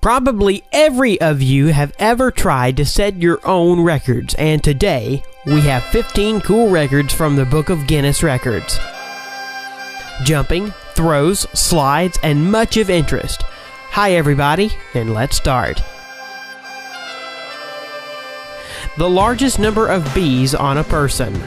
Probably every of you have ever tried to set your own records, and today we have 15 cool records from the Book of Guinness Records. Jumping, throws, slides, and much of interest. Hi everybody, and let's start. The largest number of bees on a person.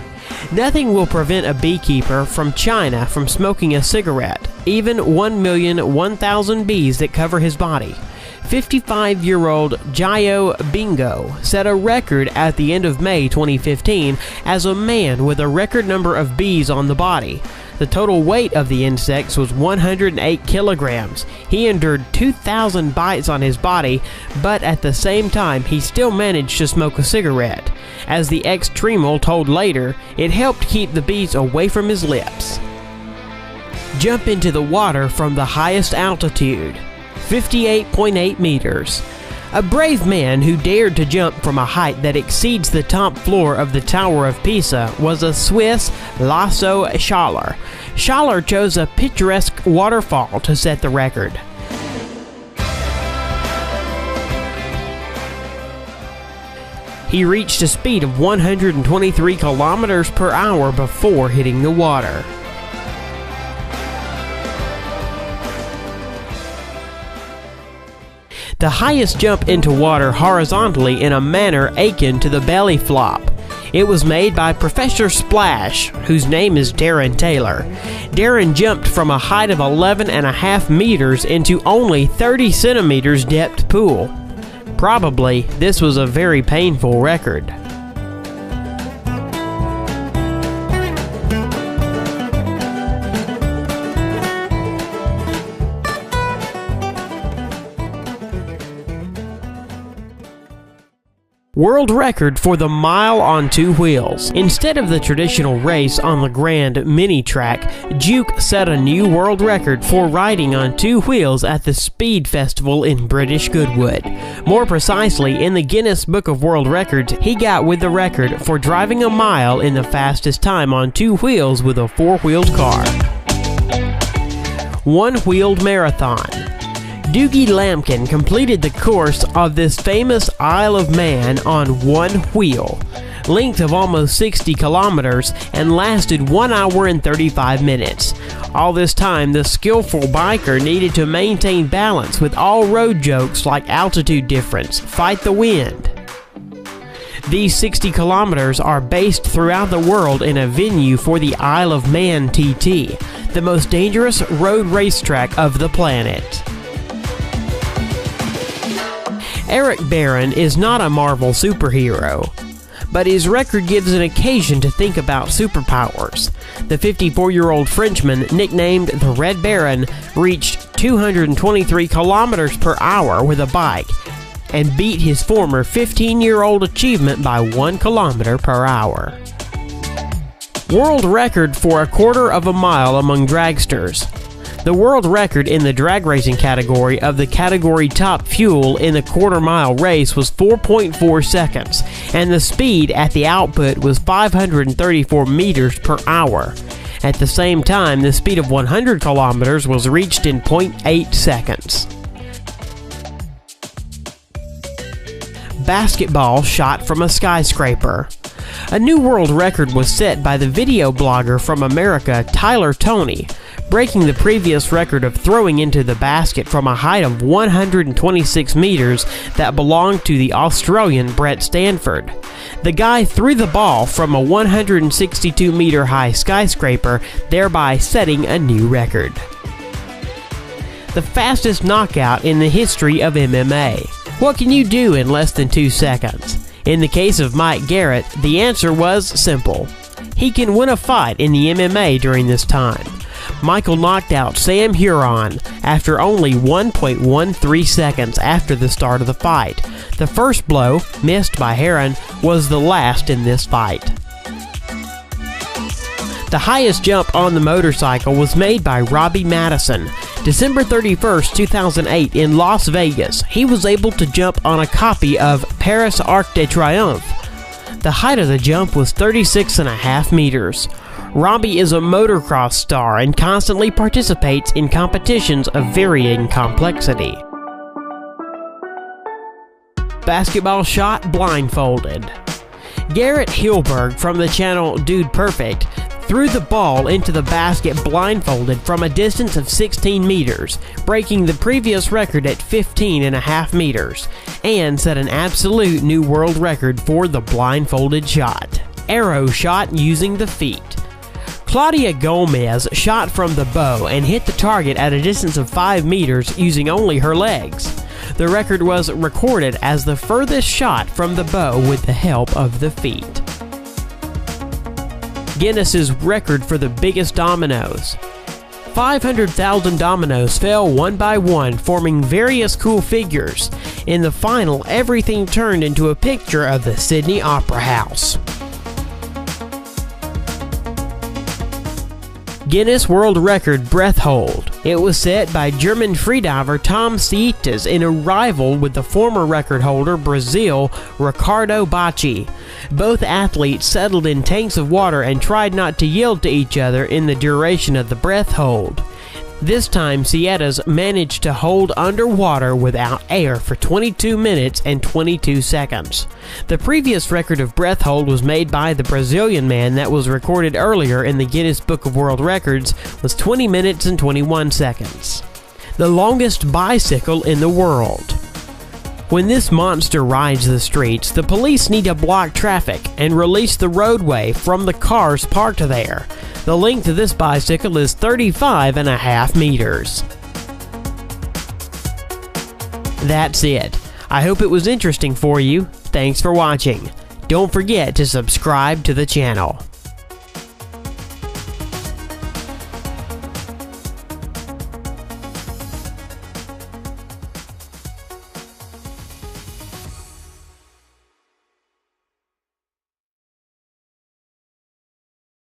Nothing will prevent a beekeeper from China from smoking a cigarette, even 1,001,000 bees that cover his body. 55-year-old Jiao Bingo set a record at the end of May 2015 as a man with a record number of bees on the body. The total weight of the insects was 108 kilograms. He endured 2,000 bites on his body, but at the same time he still managed to smoke a cigarette. As the ex-Tremel told later, it helped keep the bees away from his lips. Jump into the water from the highest altitude. 58.8 meters. A brave man who dared to jump from a height that exceeds the top floor of the Tower of Pisa was a Swiss Lasso Schaller. Schaller chose a picturesque waterfall to set the record. He reached a speed of 123 kilometers per hour before hitting the water. The highest jump into water horizontally in a manner akin to the belly flop. It was made by Professor Splash, whose name is Darren Taylor. Darren jumped from a height of 11.5 meters into only 30 centimeters depth pool. Probably, this was a very painful record. World record for the mile on two wheels. Instead of the traditional race on the Grand Mini Track, Juke set a new world record for riding on two wheels at the Speed Festival in British Goodwood. More precisely, in the Guinness Book of World Records, he got with the record for driving a mile in the fastest time on two wheels with a four-wheeled car. One-wheeled marathon. Doogie Lampkin completed the course of this famous Isle of Man on one wheel, length of almost 60 kilometers, and lasted 1 hour and 35 minutes. All this time, the skillful biker needed to maintain balance with all road jokes like altitude difference, fight the wind. These 60 kilometers are based throughout the world in a venue for the Isle of Man TT, the most dangerous road racetrack of the planet. Eric Barron is not a Marvel superhero, but his record gives an occasion to think about superpowers. The 54-year-old Frenchman, nicknamed the Red Baron, reached 223 kilometers per hour with a bike and beat his former 15-year-old achievement by 1 kilometer per hour. World record for a quarter of a mile among dragsters. The world record in the drag racing category of the category top fuel in the quarter-mile race was 4.4 seconds, and the speed at the output was 534 meters per hour. At the same time, the speed of 100 kilometers was reached in 0.8 seconds. Basketball shot from a skyscraper. A new world record was set by the video blogger from America, Tyler Toney, breaking the previous record of throwing into the basket from a height of 126 meters that belonged to the Australian Brett Stanford. The guy threw the ball from a 162-meter high skyscraper, thereby setting a new record. The fastest knockout in the history of MMA. What can you do in less than 2 seconds? In the case of Mike Garrett, the answer was simple. He can win a fight in the MMA during this time. Michael knocked out Sam Huron after only 1.13 seconds after the start of the fight. The first blow, missed by Heron, was the last in this fight. The highest jump on the motorcycle was made by Robbie Madison. December 31st, 2008 in Las Vegas, he was able to jump on a copy of Paris Arc de Triomphe. The height of the jump was 36.5 meters. Robbie is a motocross star and constantly participates in competitions of varying complexity. basketball shot blindfolded. Garrett Hilberg from the channel Dude Perfect threw the ball into the basket blindfolded from a distance of 16 meters, breaking the previous record at 15.5 meters, and set an absolute new world record for the blindfolded shot. Arrow shot using the feet. Claudia Gomez shot from the bow and hit the target at a distance of 5 meters using only her legs. The record was recorded as the furthest shot from the bow with the help of the feet. Guinness's record for the biggest dominoes. 500,000 dominoes fell one by one, forming various cool figures. In the final, everything turned into a picture of the Sydney Opera House. Guinness World Record breath hold. It was set by German freediver Tom Sietes in a rival with the former record holder Brazil Ricardo Bacci. Both athletes settled in tanks of water and tried not to yield to each other in the duration of the breath hold. This time, Sietes managed to hold underwater without air for 22 minutes and 22 seconds. The previous record of breath hold was made by the Brazilian man that was recorded earlier in the Guinness Book of World Records was 20 minutes and 21 seconds. The longest bicycle in the world. When this monster rides the streets, the police need to block traffic and release the roadway from the cars parked there. The length of this bicycle is 35.5 meters. That's it. I hope it was interesting for you. Thanks for watching. Don't forget to subscribe to the channel.